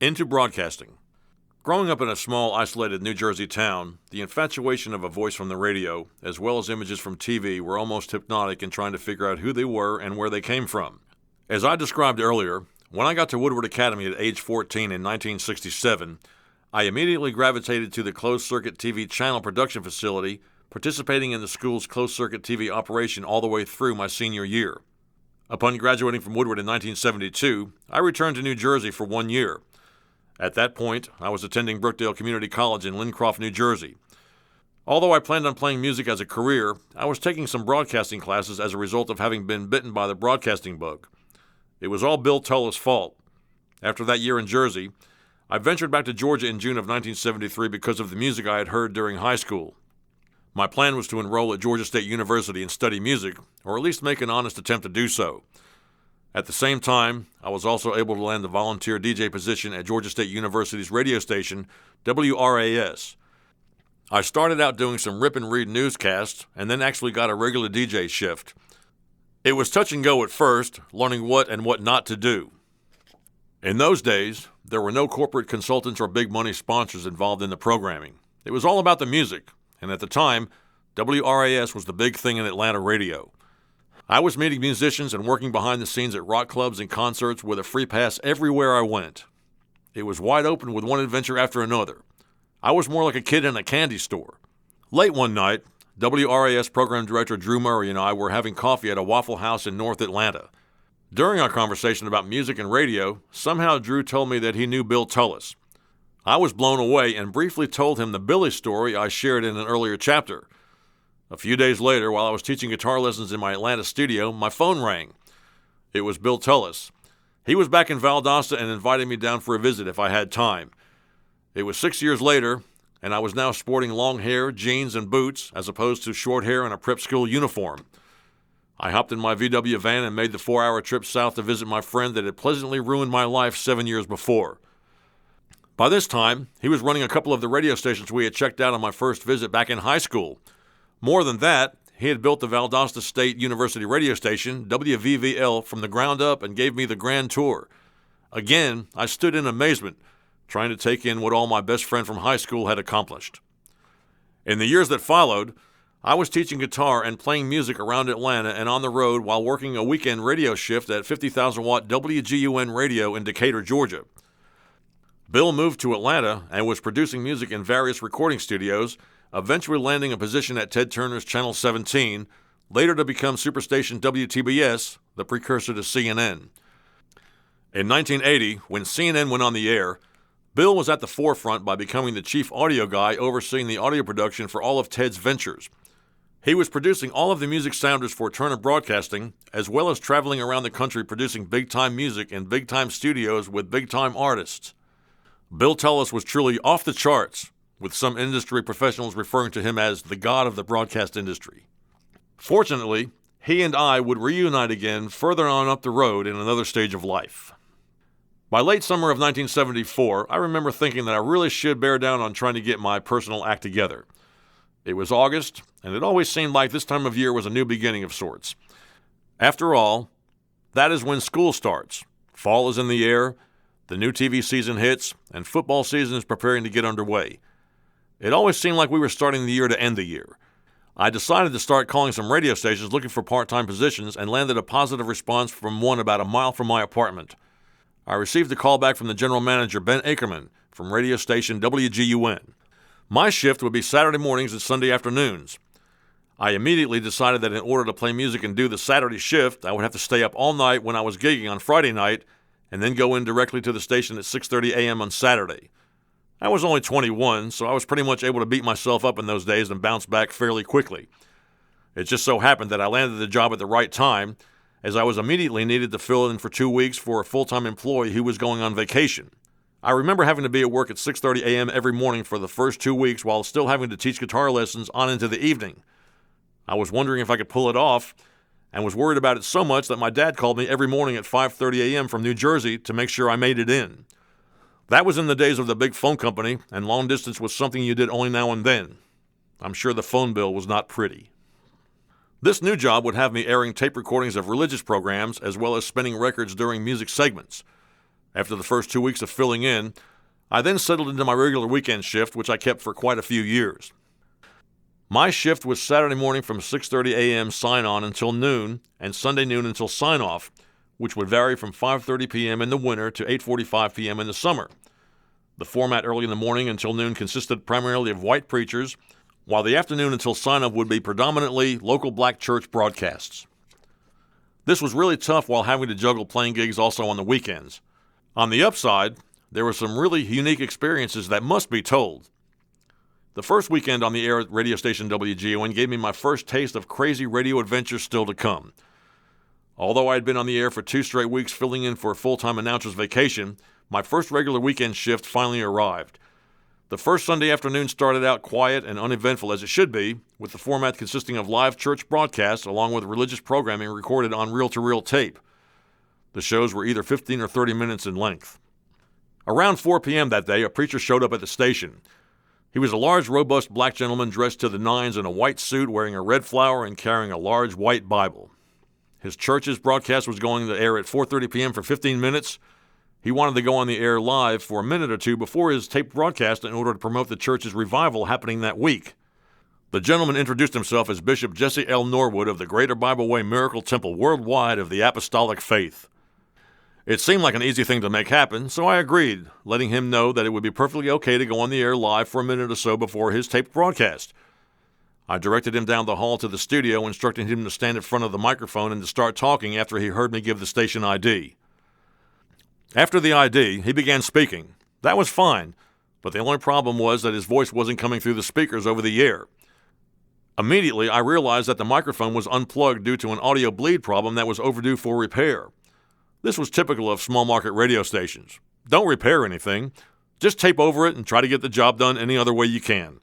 Into broadcasting. Growing up in a small, isolated New Jersey town, the infatuation of a voice from the radio, as well as images from TV, were almost hypnotic in trying to figure out who they were and where they came from. As I described earlier, when I got to Woodward Academy at age 14 in 1967, I immediately gravitated to the closed-circuit TV channel production facility, participating in the school's closed-circuit TV operation all the way through my senior year. Upon graduating from Woodward in 1972, I returned to New Jersey for 1 year. At that point, I was attending Brookdale Community College in Lincroft, New Jersey. Although I planned on playing music as a career, I was taking some broadcasting classes as a result of having been bitten by the broadcasting bug. It was all Bill Tull's fault. After that year in Jersey, I ventured back to Georgia in June of 1973 because of the music I had heard during high school. My plan was to enroll at Georgia State University and study music, or at least make an honest attempt to do so. At the same time, I was also able to land the volunteer DJ position at Georgia State University's radio station, WRAS. I started out doing some rip and read newscasts, and then actually got a regular DJ shift. It was touch and go at first, learning what and what not to do. In those days, there were no corporate consultants or big money sponsors involved in the programming. It was all about the music, and at the time, WRAS was the big thing in Atlanta radio. I was meeting musicians and working behind the scenes at rock clubs and concerts with a free pass everywhere I went. It was wide open with one adventure after another. I was more like a kid in a candy store. Late one night, WRAS program director Drew Murray and I were having coffee at a Waffle House in North Atlanta. During our conversation about music and radio, somehow Drew told me that he knew Bill Tullis. I was blown away and briefly told him the Billy story I shared in an earlier chapter. A few days later, while I was teaching guitar lessons in my Atlanta studio, my phone rang. It was Bill Tullis. He was back in Valdosta and invited me down for a visit if I had time. It was 6 years later, and I was now sporting long hair, jeans, and boots, as opposed to short hair and a prep school uniform. I hopped in my VW van and made the 4-hour trip south to visit my friend that had pleasantly ruined my life 7 years before. By this time, he was running a couple of the radio stations we had checked out on my first visit back in high school. More than that, he had built the Valdosta State University radio station, WVVL, from the ground up and gave me the grand tour. Again, I stood in amazement, trying to take in what all my best friend from high school had accomplished. In the years that followed, I was teaching guitar and playing music around Atlanta and on the road while working a weekend radio shift at 50,000-watt WGUN radio in Decatur, Georgia. Bill moved to Atlanta and was producing music in various recording studios, eventually landing a position at Ted Turner's Channel 17, later to become superstation WTBS, the precursor to CNN. In 1980, when CNN went on the air, Bill was at the forefront by becoming the chief audio guy overseeing the audio production for all of Ted's ventures. He was producing all of the music sounders for Turner Broadcasting, as well as traveling around the country producing big-time music in big-time studios with big-time artists. Bill Tullis was truly off the charts, with some industry professionals referring to him as the god of the broadcast industry. Fortunately, he and I would reunite again further on up the road in another stage of life. By late summer of 1974, I remember thinking that I really should bear down on trying to get my personal act together. It was August, and it always seemed like this time of year was a new beginning of sorts. After all, that is when school starts. Fall is in the air, the new TV season hits, and football season is preparing to get underway. It always seemed like we were starting the year to end the year. I decided to start calling some radio stations looking for part-time positions and landed a positive response from one about a mile from my apartment. I received a call back from the general manager, Ben Ackerman, from radio station WGUN. My shift would be Saturday mornings and Sunday afternoons. I immediately decided that in order to play music and do the Saturday shift, I would have to stay up all night when I was gigging on Friday night and then go in directly to the station at 6:30 a.m. on Saturday. I was only 21, so I was pretty much able to beat myself up in those days and bounce back fairly quickly. It just so happened that I landed the job at the right time, as I was immediately needed to fill in for 2 weeks for a full-time employee who was going on vacation. I remember having to be at work at 6:30 a.m. every morning for the first 2 weeks while still having to teach guitar lessons on into the evening. I was wondering if I could pull it off, and was worried about it so much that my dad called me every morning at 5:30 a.m. from New Jersey to make sure I made it in. That was in the days of the big phone company, and long distance was something you did only now and then. I'm sure the phone bill was not pretty. This new job would have me airing tape recordings of religious programs as well as spinning records during music segments. After the first 2 weeks of filling in, I then settled into my regular weekend shift, which I kept for quite a few years. My shift was Saturday morning from 6:30 a.m. sign-on until noon and Sunday noon until sign-off, which would vary from 5:30 p.m. in the winter to 8:45 p.m. in the summer. The format early in the morning until noon consisted primarily of white preachers, while the afternoon until sign-off would be predominantly local black church broadcasts. This was really tough while having to juggle playing gigs also on the weekends. On the upside, there were some really unique experiences that must be told. The first weekend on the air at radio station WGON gave me my first taste of crazy radio adventures still to come. Although I had been on the air for 2 straight weeks filling in for a full-time announcer's vacation, my first regular weekend shift finally arrived. The first Sunday afternoon started out quiet and uneventful as it should be, with the format consisting of live church broadcasts along with religious programming recorded on reel-to-reel tape. The shows were either 15 or 30 minutes in length. Around 4 p.m. that day, a preacher showed up at the station. He was a large, robust black gentleman dressed to the nines in a white suit, wearing a red flower and carrying a large white Bible. His church's broadcast was going to air at 4:30 p.m. for 15 minutes. He wanted to go on the air live for a minute or two before his taped broadcast in order to promote the church's revival happening that week. The gentleman introduced himself as Bishop Jesse L. Norwood of the Greater Bible Way Miracle Temple Worldwide of the Apostolic Faith. It seemed like an easy thing to make happen, so I agreed, letting him know that it would be perfectly okay to go on the air live for a minute or so before his taped broadcast. I directed him down the hall to the studio, instructing him to stand in front of the microphone and to start talking after he heard me give the station ID. After the ID, he began speaking. That was fine, but the only problem was that his voice wasn't coming through the speakers over the air. Immediately, I realized that the microphone was unplugged due to an audio bleed problem that was overdue for repair. This was typical of small market radio stations. Don't repair anything. Just tape over it and try to get the job done any other way you can.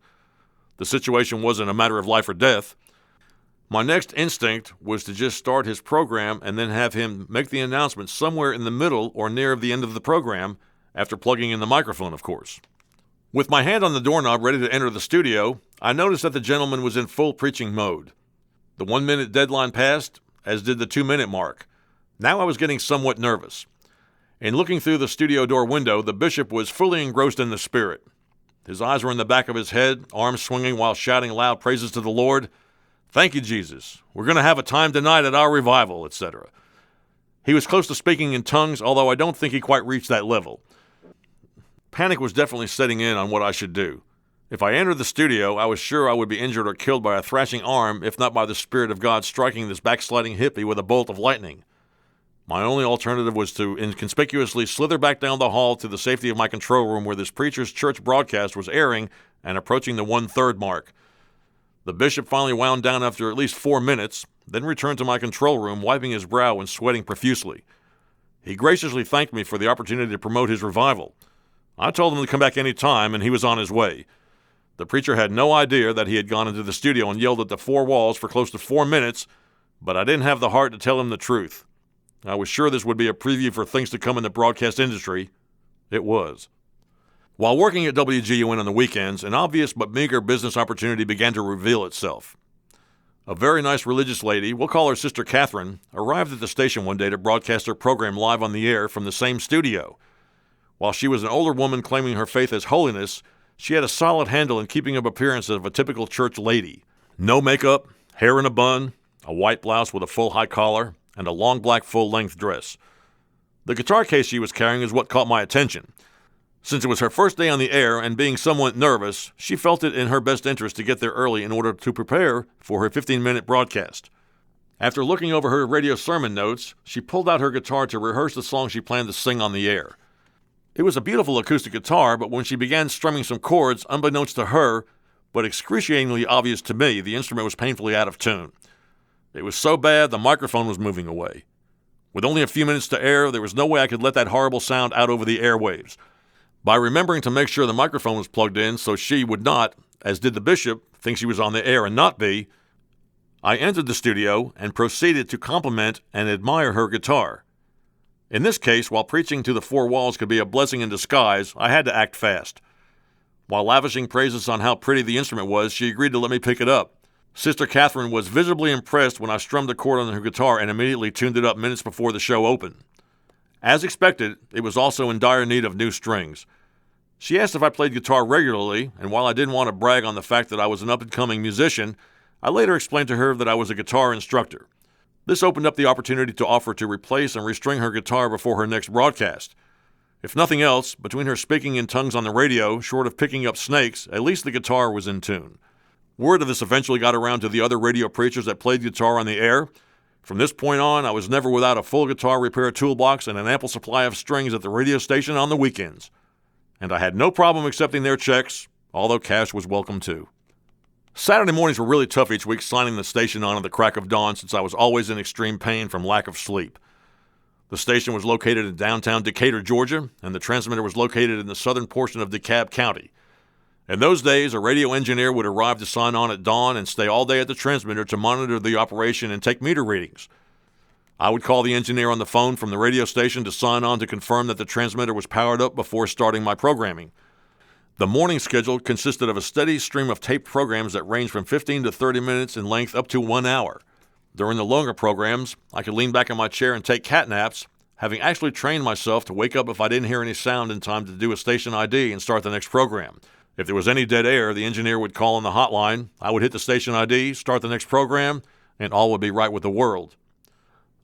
The situation wasn't a matter of life or death. My next instinct was to just start his program and then have him make the announcement somewhere in the middle or near the end of the program, after plugging in the microphone, of course. With my hand on the doorknob ready to enter the studio, I noticed that the gentleman was in full preaching mode. The 1-minute deadline passed, as did the 2-minute mark. Now I was getting somewhat nervous. In looking through the studio door window, the bishop was fully engrossed in the Spirit. His eyes were in the back of his head, arms swinging while shouting loud praises to the Lord. "Thank you, Jesus. We're going to have a time tonight at our revival," etc. He was close to speaking in tongues, although I don't think he quite reached that level. Panic was definitely setting in on what I should do. If I entered the studio, I was sure I would be injured or killed by a thrashing arm, if not by the Spirit of God striking this backsliding hippie with a bolt of lightning. My only alternative was to inconspicuously slither back down the hall to the safety of my control room where this preacher's church broadcast was airing and approaching the 1/3 mark. The bishop finally wound down after at least 4 minutes, then returned to my control room, wiping his brow and sweating profusely. He graciously thanked me for the opportunity to promote his revival. I told him to come back any time, and he was on his way. The preacher had no idea that he had gone into the studio and yelled at the 4 walls for close to 4 minutes, but I didn't have the heart to tell him the truth. I was sure this would be a preview for things to come in the broadcast industry. It was. While working at WGON on the weekends, an obvious but meager business opportunity began to reveal itself. A very nice religious lady, we'll call her Sister Catherine, arrived at the station one day to broadcast her program live on the air from the same studio. While she was an older woman claiming her faith as holiness, she had a solid handle in keeping up appearances of a typical church lady. No makeup, hair in a bun, a white blouse with a full high collar, and a long black full-length dress. The guitar case she was carrying is what caught my attention. Since it was her first day on the air and being somewhat nervous, she felt it in her best interest to get there early in order to prepare for her 15-minute broadcast. After looking over her radio sermon notes, she pulled out her guitar to rehearse the song she planned to sing on the air. It was a beautiful acoustic guitar, but when she began strumming some chords, unbeknownst to her, but excruciatingly obvious to me, the instrument was painfully out of tune. It was so bad, the microphone was moving away. With only a few minutes to air, there was no way I could let that horrible sound out over the airwaves. By remembering to make sure the microphone was plugged in so she would not, as did the bishop, think she was on the air and not be, I entered the studio and proceeded to compliment and admire her guitar. In this case, while preaching to the 4 walls could be a blessing in disguise, I had to act fast. While lavishing praises on how pretty the instrument was, she agreed to let me pick it up. Sister Catherine was visibly impressed when I strummed a chord on her guitar and immediately tuned it up minutes before the show opened. As expected, it was also in dire need of new strings. She asked if I played guitar regularly, and while I didn't want to brag on the fact that I was an up-and-coming musician, I later explained to her that I was a guitar instructor. This opened up the opportunity to offer to replace and restring her guitar before her next broadcast. If nothing else, between her speaking in tongues on the radio, short of picking up snakes, at least the guitar was in tune. Word of this eventually got around to the other radio preachers that played guitar on the air. From this point on, I was never without a full guitar repair toolbox and an ample supply of strings at the radio station on the weekends. And I had no problem accepting their checks, although cash was welcome too. Saturday mornings were really tough each week, signing the station on at the crack of dawn since I was always in extreme pain from lack of sleep. The station was located in downtown Decatur, Georgia, and the transmitter was located in the southern portion of DeKalb County. In those days, a radio engineer would arrive to sign on at dawn and stay all day at the transmitter to monitor the operation and take meter readings. I would call the engineer on the phone from the radio station to sign on to confirm that the transmitter was powered up before starting my programming. The morning schedule consisted of a steady stream of taped programs that ranged from 15 to 30 minutes in length up to 1 hour. During the longer programs, I could lean back in my chair and take cat naps, having actually trained myself to wake up if I didn't hear any sound in time to do a station ID and start the next program. If there was any dead air, the engineer would call on the hotline, I would hit the station ID, start the next program, and all would be right with the world.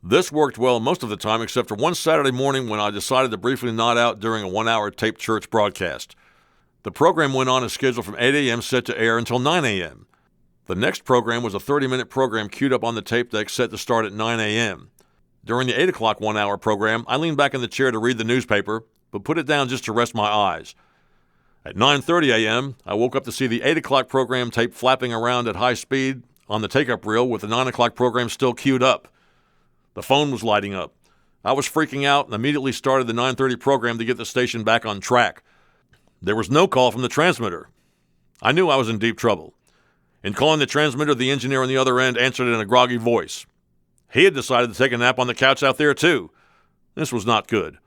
This worked well most of the time except for one Saturday morning when I decided to briefly nod out during a 1-hour taped church broadcast. The program went on as scheduled from 8 a.m. set to air until 9 a.m. The next program was a 30-minute program queued up on the tape deck set to start at 9 a.m. During the 8 o'clock 1-hour program, I leaned back in the chair to read the newspaper, but put it down just to rest my eyes. At 9:30 a.m., I woke up to see the 8 o'clock program tape flapping around at high speed on the take-up reel with the 9 o'clock program still queued up. The phone was lighting up. I was freaking out and immediately started the 9:30 program to get the station back on track. There was no call from the transmitter. I knew I was in deep trouble. In calling the transmitter, the engineer on the other end answered in a groggy voice. He had decided to take a nap on the couch out there, too. This was not good.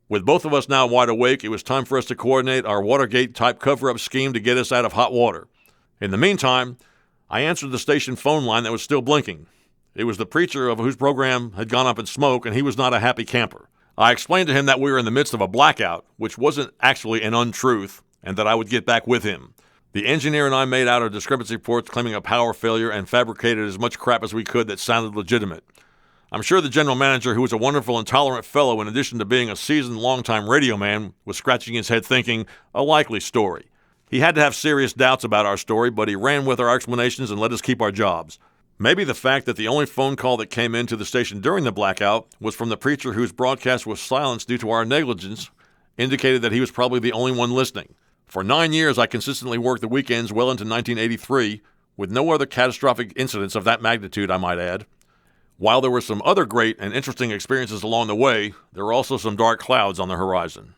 With both of us now wide awake, it was time for us to coordinate our Watergate-type cover-up scheme to get us out of hot water. In the meantime, I answered the station phone line that was still blinking. It was the preacher of whose program had gone up in smoke, and he was not a happy camper. I explained to him that we were in the midst of a blackout, which wasn't actually an untruth, and that I would get back with him. The engineer and I made out our discrepancy reports claiming a power failure and fabricated as much crap as we could that sounded legitimate. I'm sure the general manager, who was a wonderful and tolerant fellow in addition to being a seasoned long-time radio man, was scratching his head thinking, a likely story. He had to have serious doubts about our story, but he ran with our explanations and let us keep our jobs. Maybe the fact that the only phone call that came into the station during the blackout was from the preacher whose broadcast was silenced due to our negligence indicated that he was probably the only one listening. For 9 years, I consistently worked the weekends well into 1983, with no other catastrophic incidents of that magnitude, I might add. While there were some other great and interesting experiences along the way, there were also some dark clouds on the horizon.